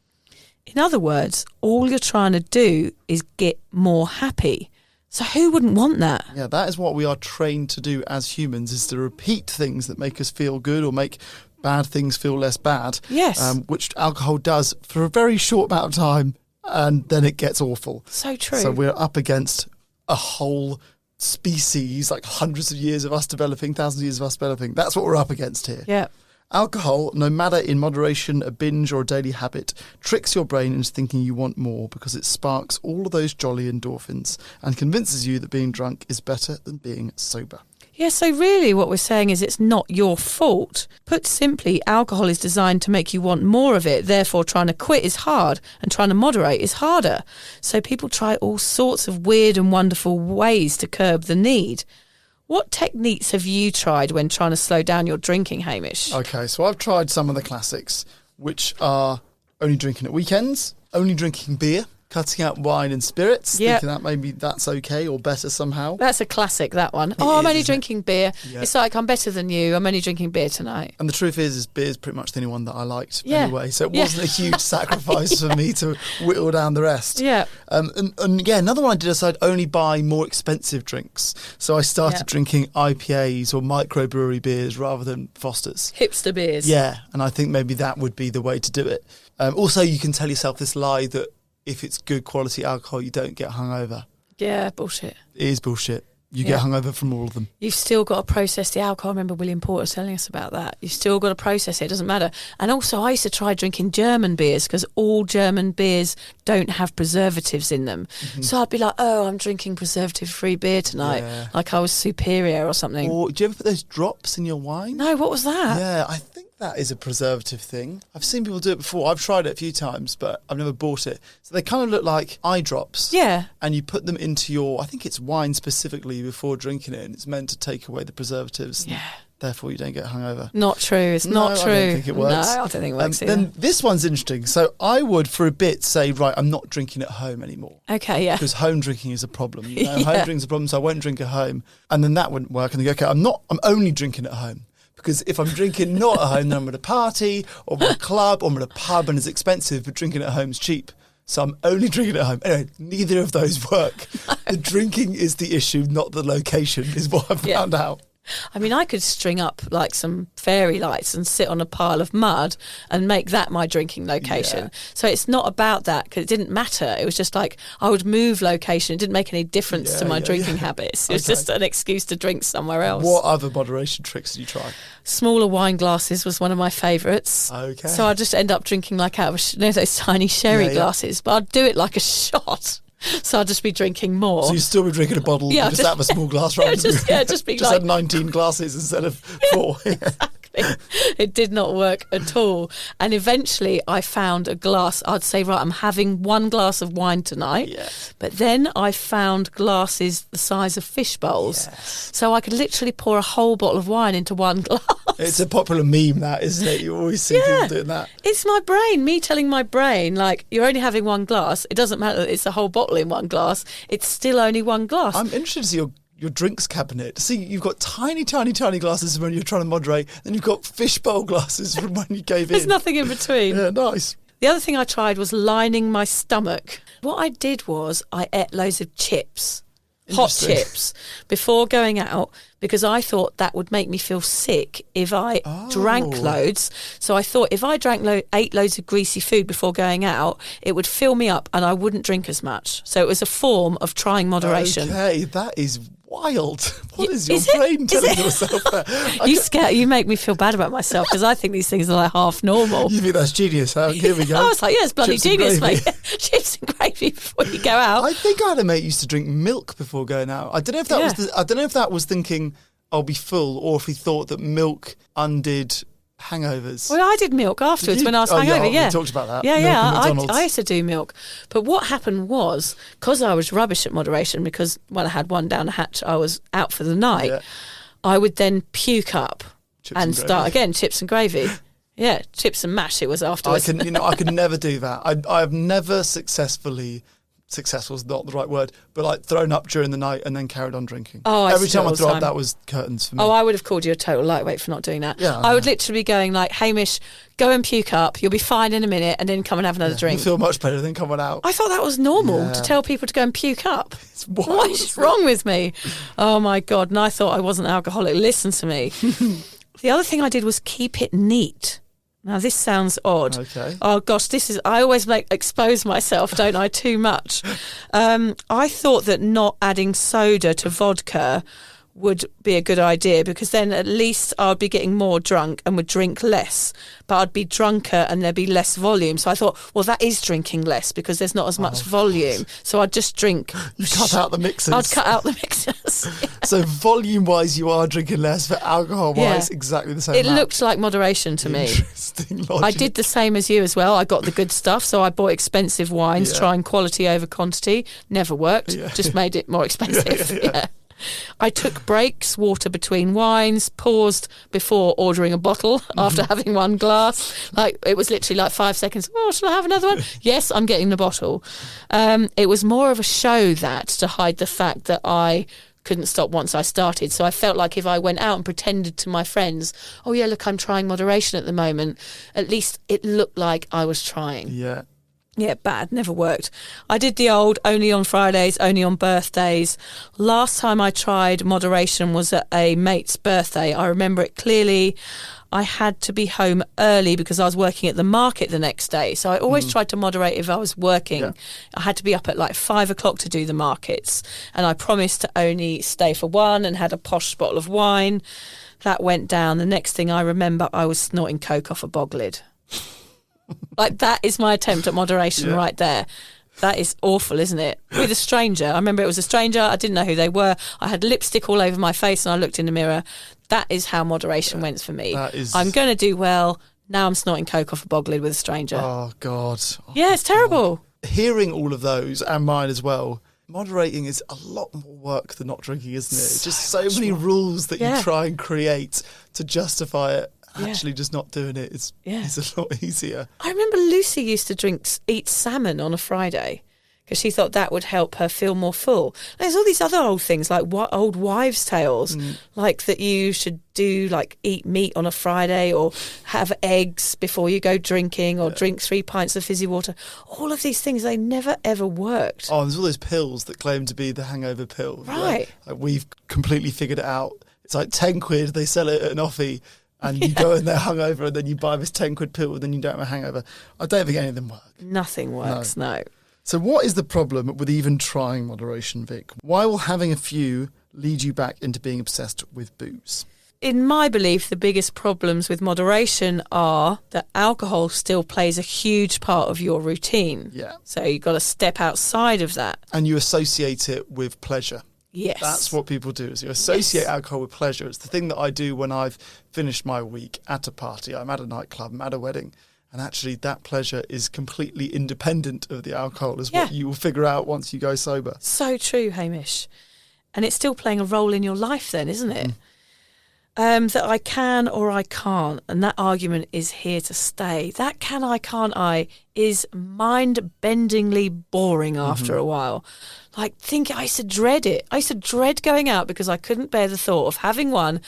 In other words, all you're trying to do is get more happy. So who wouldn't want that? Yeah, that is what we are trained to do as humans, is to repeat things that make us feel good or make bad things feel less bad. Yes. Which alcohol does for a very short amount of time, and then it gets awful. So true. So we're up against a whole species, like hundreds of years of us developing, thousands of years of us developing. That's what we're up against here. Yeah. Alcohol, no matter in moderation, a binge or a daily habit, tricks your brain into thinking you want more because it sparks all of those jolly endorphins and convinces you that being drunk is better than being sober. Yeah, so really what we're saying is it's not your fault. Put simply, alcohol is designed to make you want more of it. Therefore, trying to quit is hard and trying to moderate is harder. So people try all sorts of weird and wonderful ways to curb the need. What techniques have you tried when trying to slow down your drinking, Hamish? Okay, so I've tried some of the classics, which are only drinking at weekends, only drinking beer, cutting out wine and spirits, Yep. thinking that maybe that's okay or better somehow. That's a classic, that one. I'm is, only isn't drinking beer. Yeah. It's like, I'm better than you. I'm only drinking beer tonight. And the truth is beer's pretty much the only one that I liked Yeah. anyway. So it Yeah. wasn't a huge sacrifice for me to whittle down the rest. Yeah. And yeah, another one I did is I'd only buy more expensive drinks. So I started Yeah. drinking IPAs or microbrewery beers rather than Foster's. Hipster beers. Yeah, and I think maybe that would be the way to do it. Also, you can tell yourself this lie that if it's good quality alcohol, you don't get hungover. Yeah, bullshit. It is bullshit. You Yeah. get hungover from all of them. You've still got to process the alcohol. I remember William Porter telling us about that. You've still got to process it. It doesn't matter. And also, I used to try drinking German beers because all German beers don't have preservatives in them. So I'd be like, oh, I'm drinking preservative-free beer tonight. Yeah. Like I was superior or something. Or do you ever put those drops in your wine? No, what was that? Yeah, I think that is a preservative thing. I've seen people do it before. I've tried it a few times, but I've never bought it. So they kind of look like eye drops. Yeah. And you put them into your, I think it's wine specifically before drinking it, and it's meant to take away the preservatives. Yeah. Therefore, you don't get hungover. Not true. It's not No, true. I don't think it works. No, I don't think it works either. Then this one's interesting. So I would, for a bit, say, right, I'm not drinking at home anymore. Okay, yeah. Because home drinking is a problem. You know? Yeah. Home drinking's a problem, so I won't drink at home. And then that wouldn't work. And they go, okay, I'm only drinking at home. Because if I'm drinking not at home, then I'm at a party or at a club or I'm at a pub and it's expensive, but drinking at home's cheap. So I'm only drinking at home. Anyway, neither of those work. The drinking is the issue, not the location, is what I've Yeah. found out. I mean, I could string up like some fairy lights and sit on a pile of mud and make that my drinking location. Yeah. So it's not about that because it didn't matter. It was just like I would move location. It didn't make any difference to my drinking habits. It was just an excuse to drink somewhere else. What other moderation tricks did you try? Smaller wine glasses was one of my favourites. Okay. So I just end up drinking like out of those tiny sherry Yeah, yeah. glasses, but I'd do it like a shot. So I'd just be drinking more. So you still be drinking a bottle, Yeah, you just have a small glass rather than just be just like had 19 glasses instead of 4. Exactly. It did not work at all. And eventually I found a glass. I'd say, right, I'm having one glass of wine tonight. Yes. But then I found glasses the size of fish bowls. Yes. So I could literally pour a whole bottle of wine into one glass. It's a popular meme, that, isn't it? You always see people doing that. It's my brain, me telling my brain, like, you're only having one glass. It doesn't matter that it's a whole bottle in one glass. It's still only one glass. I'm interested to see your drinks cabinet. See, you've got tiny glasses when you're trying to moderate, then you've got fishbowl glasses from when you gave There's in. nothing in between. Yeah, nice. The other thing I tried was lining my stomach. What I did was I ate loads of chips, hot Interesting. chips, before going out because I thought that would make me feel sick if I drank loads. So I thought if I ate loads of greasy food before going out, it would fill me up and I wouldn't drink as much. So it was a form of trying moderation. Okay, that is wild. What is Is your it? brain Is telling it? yourself there? You make me feel bad about myself because I think these things are like half normal. You think that's genius, huh? Here we go. I was like, yeah, it's bloody Chips and genius, gravy. mate. Chips and gravy before you go out. I think I had a mate who used to drink milk before going out. I don't know if that was thinking I'll be full, or if he thought that milk undid hangovers. Well, I did milk afterwards you? when I was Oh, yeah, hungover. we Yeah, talked about that. Yeah, Milk yeah. and McDonald's. I used to do milk, but what happened was because I was rubbish at moderation because when I had one down the hatch, I was out for the night. Yeah. I would then puke up Chips and start gravy. again chips and gravy. Yeah, chips and mash. It was afterwards. I could never do that. I've never successful is not the right word, but like thrown up during the night and then carried on drinking. Oh, I every used to do time it I all threw the up, time. that was curtains for me. Oh, I would have called you a total lightweight for not doing that. Yeah, I would literally be going like, Hamish, go and puke up. You'll be fine in a minute, and then come and have another You drink. feel much better than coming out. I thought that was normal Yeah. to tell people to go and puke up. It's wild, What is isn't it? wrong with me? Oh my God. And I thought I wasn't alcoholic. Listen to me. The other thing I did was keep it neat. Now, this sounds odd. Okay. Oh, gosh, I always expose myself, don't I, too much. I thought that not adding soda to vodka would be a good idea because then at least I'd be getting more drunk and would drink less, but I'd be drunker and there'd be less volume. So I thought, well, that is drinking less because there's not as much volume. So I'd just drink. You cut out the mixers. I'd cut out the mixers. So volume-wise, you are drinking less, but alcohol-wise, Yeah. exactly the same. It amount. looked like moderation to me. Interesting logic. I did the same as you as well. I got the good stuff, so I bought expensive wines, Yeah. trying quality over quantity. Never worked. Yeah. Just made it more expensive. Yeah. Yeah. I took breaks, water between wines, paused before ordering a bottle after having one glass. Like, it was literally like 5 seconds. Oh, shall I have another one? Yes, I'm getting the bottle. It was more of a show that to hide the fact that I couldn't stop once I started. So I felt like if I went out and pretended to my friends, oh yeah, look, I'm trying moderation at the moment, at least it looked like I was trying. Yeah. Yeah, bad, never worked. I did the old only on Fridays, only on birthdays. Last time I tried moderation was at a mate's birthday. I remember it clearly. I had to be home early because I was working at the market the next day. So I always tried to moderate if I was working. Yeah. I had to be up at like 5 o'clock to do the markets. And I promised to only stay for one and had a posh bottle of wine. That went down. The next thing I remember, I was snorting Coke off a bog lid. Like, that is my attempt at moderation right there. That is awful, isn't it? With a stranger. I remember it was a stranger. I didn't know who they were. I had lipstick all over my face and I looked in the mirror. That is how moderation went for me. I'm going to do well. Now I'm snorting Coke off a bog lid with a stranger. Oh, God. Yeah, it's terrible. Hearing all of those, and mine as well, moderating is a lot more work than not drinking, isn't it? Just so many rules that you try and create to justify it. Actually just not doing it is a lot easier. I remember Lucy used to eat salmon on a Friday because she thought that would help her feel more full. There's all these other old things like old wives' tales, like that you should do, like eat meat on a Friday or have eggs before you go drinking or drink 3 pints of fizzy water. All of these things, they never ever worked. Oh, there's all those pills that claim to be the hangover pill. Right. Like we've completely figured it out. It's like 10 quid, they sell it at an offie. And you go in there hungover and then you buy this 10 quid pill and then you don't have a hangover. I don't think any of them work. Nothing works, no. So what is the problem with even trying moderation, Vic? Why will having a few lead you back into being obsessed with booze? In my belief, the biggest problems with moderation are that alcohol still plays a huge part of your routine. Yeah. So you've got to step outside of that. And you associate it with pleasure. Yes. That's what people do, is you associate alcohol with pleasure. It's the thing that I do when I've finished my week at a party. I'm at a nightclub, I'm at a wedding. And actually that pleasure is completely independent of the alcohol, is what you will figure out once you go sober. So true, Hamish. And it's still playing a role in your life then, isn't it? That I can or I can't. And that argument is here to stay. That can I, can't I is mind-bendingly boring after a while. Like, I used to dread it. I used to dread going out because I couldn't bear the thought of having one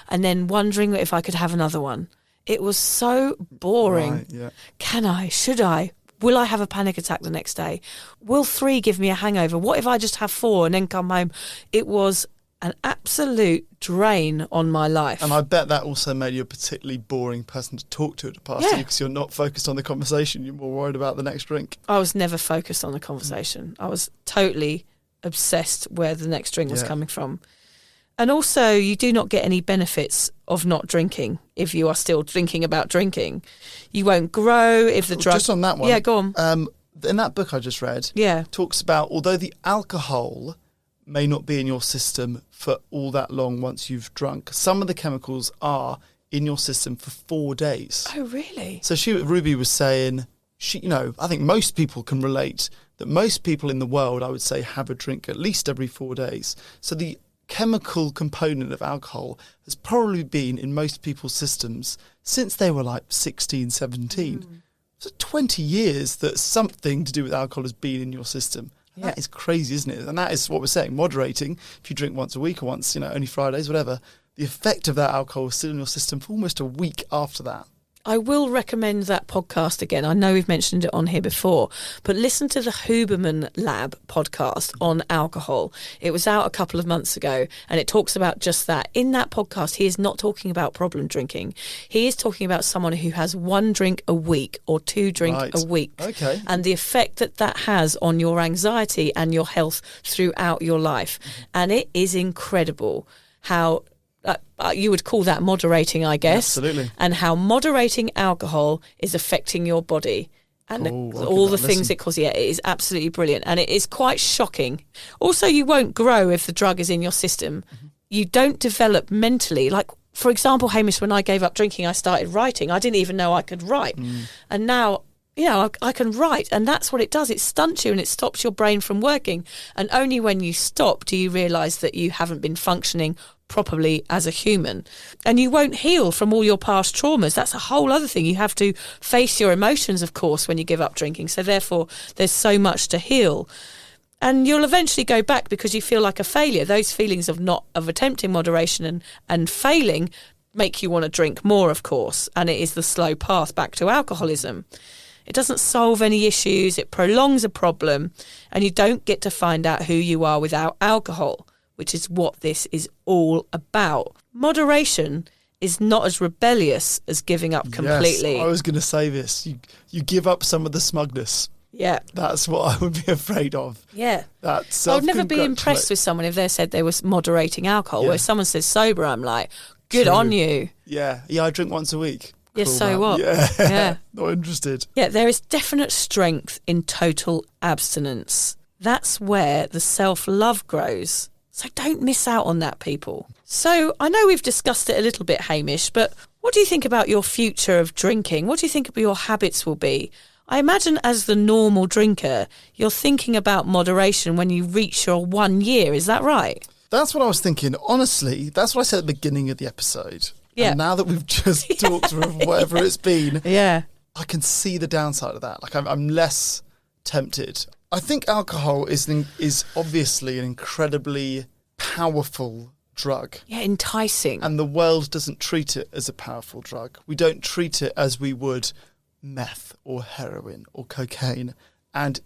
and then wondering if I could have another one. It was so boring. Right, yeah. Can I? Should I? Will I have a panic attack the next day? Will 3 give me a hangover? What if I just have 4 and then come home? It was an absolute drain on my life. And I bet that also made you a particularly boring person to talk to at a party because you're not focused on the conversation. You're more worried about the next drink. I was never focused on the conversation. I was totally obsessed where the next drink was coming from. And also, you do not get any benefits of not drinking if you are still thinking about drinking. You won't grow if the drug... Just on that one. Yeah, go on. In that book I just read, talks about, although the alcohol may not be in your system for all that long once you've drunk, some of the chemicals are in your system for 4 days. Oh, really? So Ruby was saying, I think most people can relate that most people in the world, I would say, have a drink at least every 4 days. So the chemical component of alcohol has probably been in most people's systems since they were like 16, 17. So 20 years that something to do with alcohol has been in your system. Yeah. That is crazy, isn't it? And that is what we're saying. Moderating, if you drink once a week or once, only Fridays, whatever, the effect of that alcohol is still in your system for almost a week after that. I will recommend that podcast again. I know we've mentioned it on here before, but listen to the Huberman Lab podcast on alcohol. It was out a couple of months ago and it talks about just that. In that podcast, he is not talking about problem drinking. He is talking about someone who has 1 drink a week or 2 drink a week. Okay. And the effect that has on your anxiety and your health throughout your life. And it is incredible how... you would call that moderating, I guess. Absolutely. And how moderating alcohol is affecting your body and all the things it causes. Yeah, it is absolutely brilliant. And it is quite shocking. Also, you won't grow if the drug is in your system. You don't develop mentally. Like, for example, Hamish, when I gave up drinking, I started writing. I didn't even know I could write. And now I can write. And that's what it does. It stunts you and it stops your brain from working. And only when you stop do you realise that you haven't been functioning properly as a human. And you won't heal from all your past traumas. That's a whole other thing. You have to face your emotions, of course, when you give up drinking. So therefore, there's so much to heal. And you'll eventually go back because you feel like a failure. Those feelings of attempting moderation and failing make you want to drink more, of course. And it is the slow path back to alcoholism. It doesn't solve any issues. It prolongs a problem. And you don't get to find out who you are without alcohol, which is what this is all about. Moderation is not as rebellious as giving up completely. Yes, I was going to say this. You give up some of the smugness. Yeah. That's what I would be afraid of. Yeah. That's I would never be impressed with someone if they said they were moderating alcohol. Yeah. Where someone says sober, I'm like, good on you. Yeah. I drink once a week. Yeah, Cool, so man. what? Yeah. Not interested. Yeah, there is definite strength in total abstinence. That's where the self-love grows. So don't miss out on that, people. So I know we've discussed it a little bit, Hamish, but what do you think about your future of drinking? What do you think your habits will be? I imagine as the normal drinker, you're thinking about moderation when you reach your 1 year. Is that right? That's what I was thinking. Honestly, that's what I said at the beginning of the episode. Yeah. And now that we've just talked through whatever it's been, Yeah. I can see the downside of that. Like I'm less tempted. I think alcohol is obviously an incredibly powerful drug. Yeah, enticing. And the world doesn't treat it as a powerful drug. We don't treat it as we would meth or heroin or cocaine. And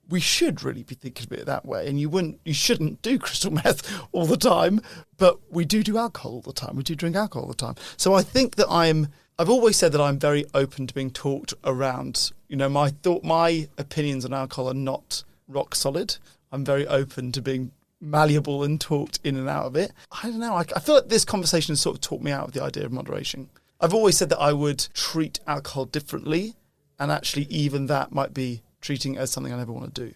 we should really be thinking of it that way. And you shouldn't do crystal meth all the time, but we do alcohol all the time. We do drink alcohol all the time. So I think that I've always said that I'm very open to being talked around. My opinions on alcohol are not rock solid. I'm very open to being malleable and talked in and out of it. I don't know. I feel like this conversation has sort of talked me out of the idea of moderation. I've always said that I would treat alcohol differently, and actually even that might be treating it as something I never want to do.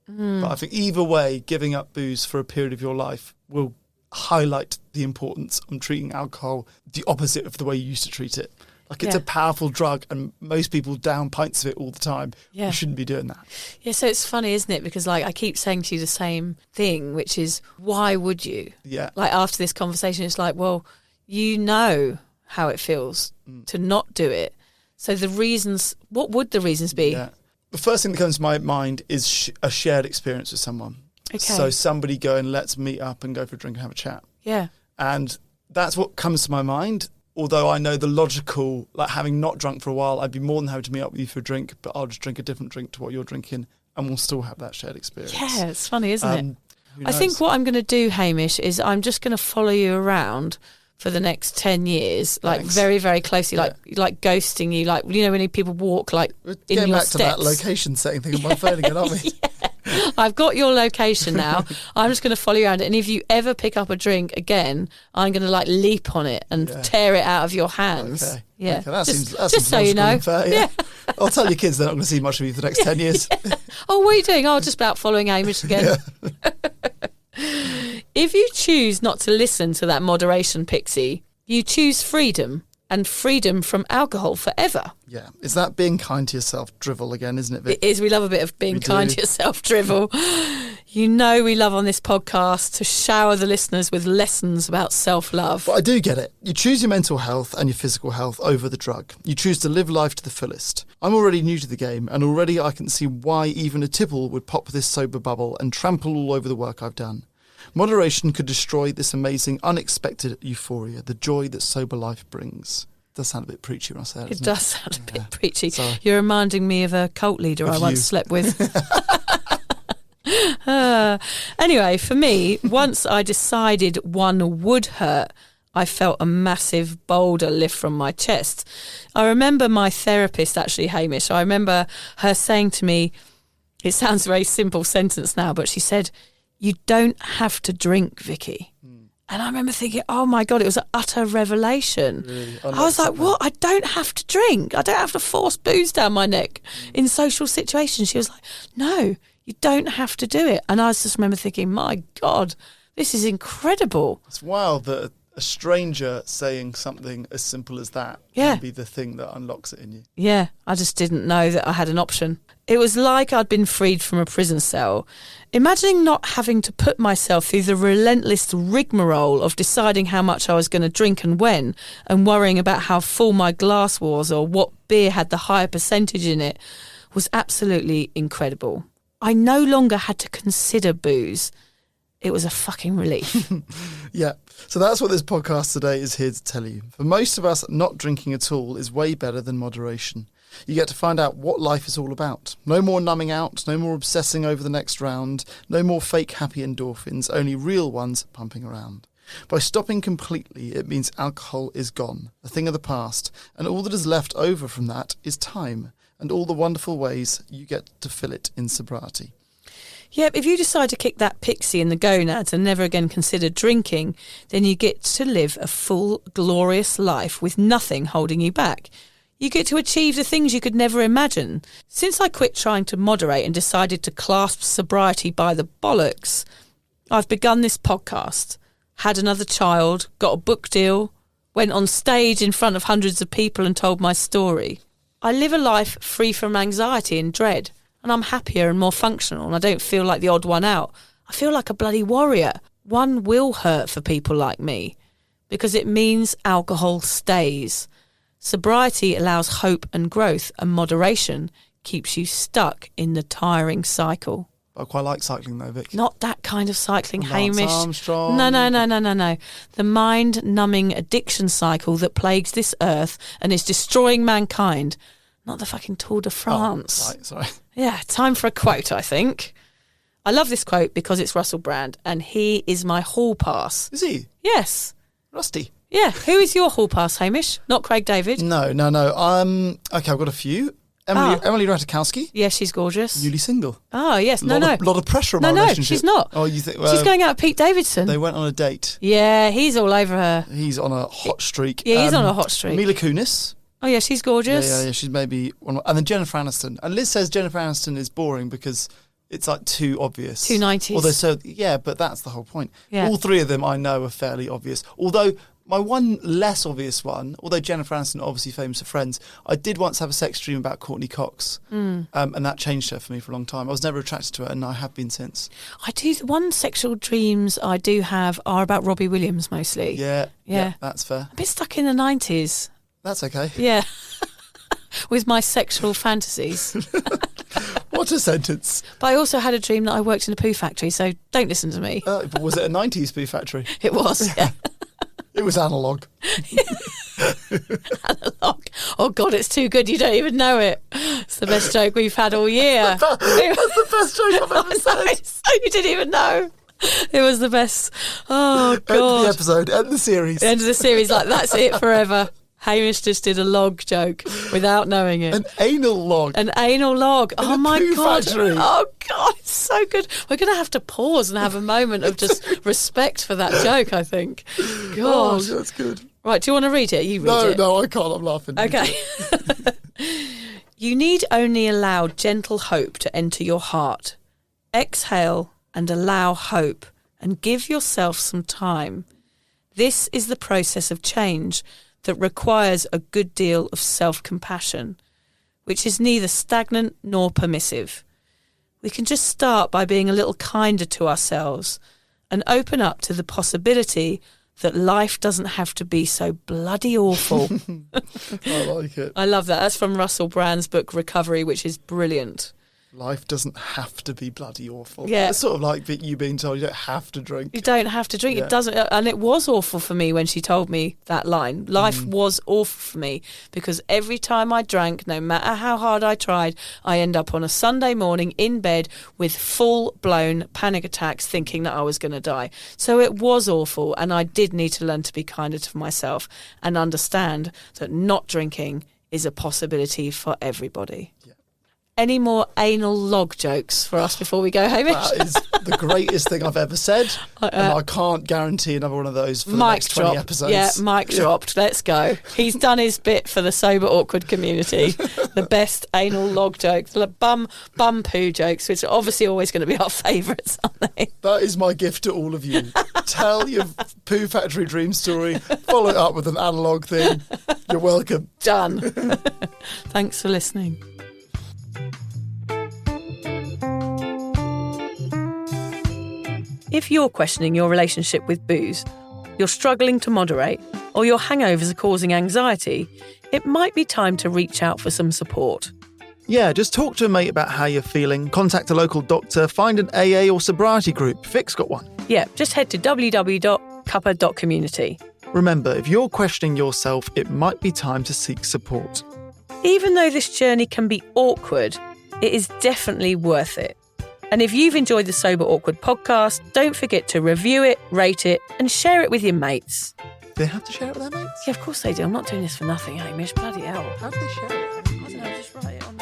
But I think either way, giving up booze for a period of your life will highlight the importance of treating alcohol the opposite of the way you used to treat it. Like it's a powerful drug and most people down pints of it all the time. Yeah. You shouldn't be doing that. Yeah, so it's funny, isn't it? Because I keep saying to you the same thing, which is, why would you? Yeah. After this conversation, it's like, well, you know how it feels to not do it. So the reasons, what would the reasons be? Yeah. The first thing that comes to my mind is a shared experience with someone. Okay. So somebody going, let's meet up and go for a drink and have a chat. Yeah. And that's what comes to my mind. Although I know the logical, having not drunk for a while, I'd be more than happy to meet up with you for a drink, but I'll just drink a different drink to what you're drinking and we'll still have that shared experience. Yeah, it's funny, isn't it? Who I think knows? what I'm going to do, Hamish, is I'm just going to follow you around for the next 10 years, Thanks. very, very closely, like ghosting you, when people walk We're in getting your back to that steps. location setting thing on my phone again, aren't we? I've got your location now. I'm just going to follow you around, and if you ever pick up a drink again, I'm going to leap on it and tear it out of your hands. Okay. Yeah, Okay, that just seems so you logical know. and fair, yeah. I'll tell your kids they're not going to see much of you for the next 10 years. Oh, what are you doing? Oh, just about following Hamish again. If you choose not to listen to that moderation pixie, you choose freedom, and freedom from alcohol forever. Yeah. Is that being kind to yourself drivel again, isn't it, Vic? It is. We love a bit of being kind to yourself, drivel. You know we love on this podcast to shower the listeners with lessons about self-love. But I do get it. You choose your mental health and your physical health over the drug. You choose to live life to the fullest. I'm already new to the game, and already I can see why even a tipple would pop this sober bubble and trample all over the work I've done. Moderation could destroy this amazing, unexpected euphoria, the joy that sober life brings. It does sound a bit preachy when I say that, It doesn't does sound a bit preachy. Sorry. You're reminding me of a cult leader I once slept with. Anyway, for me, once I decided one would hurt, I felt a massive boulder lift from my chest. I remember my therapist, actually, Hamish, I remember her saying to me, it sounds a very simple sentence now, but she said, "You don't have to drink, Vicky." And I remember thinking, oh my God, it was an utter revelation. Really? I was like, what? I don't have to drink. I don't have to force booze down my neck in social situations. She was like, no, you don't have to do it. And I just remember thinking, my God, this is incredible. It's wild that a stranger saying something as simple as that Yeah. can be the thing that unlocks it in you. Yeah, I just didn't know that I had an option. It was like I'd been freed from a prison cell. Imagining not having to put myself through the relentless rigmarole of deciding how much I was going to drink and when, and worrying about how full my glass was or what beer had the higher percentage in it, was absolutely incredible. I no longer had to consider booze. It was a fucking relief. Yeah. So that's what this podcast today is here to tell you. For most of us, not drinking at all is way better than moderation. You get to find out what life is all about. No more numbing out, no more obsessing over the next round, no more fake happy endorphins, only real ones pumping around. By stopping completely, it means alcohol is gone, a thing of the past, and all that is left over from that is time, and all the wonderful ways you get to fill it in sobriety. Yep, if you decide to kick that pixie in the gonads and never again consider drinking, then you get to live a full, glorious life with nothing holding you back. You get to achieve the things you could never imagine. Since I quit trying to moderate and decided to clasp sobriety by the bollocks, I've begun this podcast, had another child, got a book deal, went on stage in front of hundreds of people and told my story. I live a life free from anxiety and dread, and I'm happier and more functional, and I don't feel like the odd one out. I feel like a bloody warrior. One will hurt for people like me, because it means alcohol stays. Sobriety allows hope and growth, and moderation keeps you stuck in the tiring cycle. I quite like cycling though, Vic. Not that kind of cycling, Lance Hamish. Armstrong. No. The mind-numbing addiction cycle that plagues this earth and is destroying mankind. Not the fucking Tour de France. Oh, right, sorry. Yeah, time for a quote, I think. I love this quote because it's Russell Brand, and he is my hall pass. Is he? Yes. Rusty? Yeah. Who is your hall pass, Hamish? Not Craig David. No. Okay, I've got a few. Emily Ratajkowski, Yeah, she's gorgeous. newly single. Oh, yes. Lot of pressure on my No, relationship. she's not. Oh, you think? She's going out with Pete Davidson. They went on a date. Yeah, he's all over her. He's on a hot streak. Yeah, he's on a hot streak. Mila Kunis. Oh, yeah, she's gorgeous. Yeah. She's maybe one. And then Jennifer Aniston. And Liz says Jennifer Aniston is boring because it's like too obvious. Too 90s. Although, but that's the whole point. Yeah. All three of them I know are fairly obvious. Although my one less obvious one, although Jennifer Aniston obviously famous for Friends, I did once have a sex dream about Courtney Cox, and that changed her for me for a long time. I was never attracted to her, and I have been since. I do. One sexual dreams I do have are about Robbie Williams mostly. Yeah, that's fair. A bit stuck in the 90s. That's okay. Yeah. With my sexual fantasies. What a sentence. But I also had a dream that I worked in a poo factory, so don't listen to me. But was it a 90s poo factory? It was, yeah. It was analogue. Analog. Oh, God, it's too good. You don't even know it. It's the best joke we've had all year. That's the best joke I've ever said. So you didn't even know. It was the best. Oh, God. End the episode, end the series. The end of the series, like, that's it forever. Hamish just did a log joke without knowing it. An anal log. An anal log. Oh, a my poo God. factory. Oh, God, it's so good. We're going to have to pause and have a moment of just respect for that joke, I think. God. Oh, that's good. Right, do you want to read it? You read it. No, I can't. I'm laughing. Okay. You need only allow gentle hope to enter your heart. Exhale and allow hope, and give yourself some time. This is the process of change that requires a good deal of self-compassion, which is neither stagnant nor permissive. We can just start by being a little kinder to ourselves and open up to the possibility that life doesn't have to be so bloody awful. I like it. I love that. That's from Russell Brand's book Recovery, which is brilliant. Life doesn't have to be bloody awful. Yeah. It's sort of like you being told you don't have to drink. You don't have to drink. Yeah. It doesn't. And it was awful for me when she told me that line. Life was awful for me because every time I drank, no matter how hard I tried, I end up on a Sunday morning in bed with full-blown panic attacks thinking that I was going to die. So it was awful, and I did need to learn to be kinder to myself and understand that not drinking is a possibility for everybody. Yeah. Any more anal log jokes for us before we go, Hamish? That is the greatest thing I've ever said, and I can't guarantee another one of those for the next 20 episodes. Yeah, mic dropped. Let's go. He's done his bit for the sober awkward community. The best anal log jokes, the bum poo jokes, which are obviously always going to be our favourites, aren't they? That is my gift to all of you. Tell your poo factory dream story, follow it up with an analogue thing. You're welcome. Done. Thanks for listening. If you're questioning your relationship with booze, you're struggling to moderate, or your hangovers are causing anxiety, it might be time to reach out for some support. Yeah, just talk to a mate about how you're feeling, contact a local doctor, find an AA or sobriety group. Vic's got one. Yeah, just head to www.cuppa.community. Remember, if you're questioning yourself, it might be time to seek support. Even though this journey can be awkward, it is definitely worth it. And if you've enjoyed the Sober Awkward podcast, don't forget to review it, rate it, and share it with your mates. Do they have to share it with their mates? Yeah, of course they do. I'm not doing this for nothing, Hamish. Bloody hell. How do they share it? I don't know, just write it on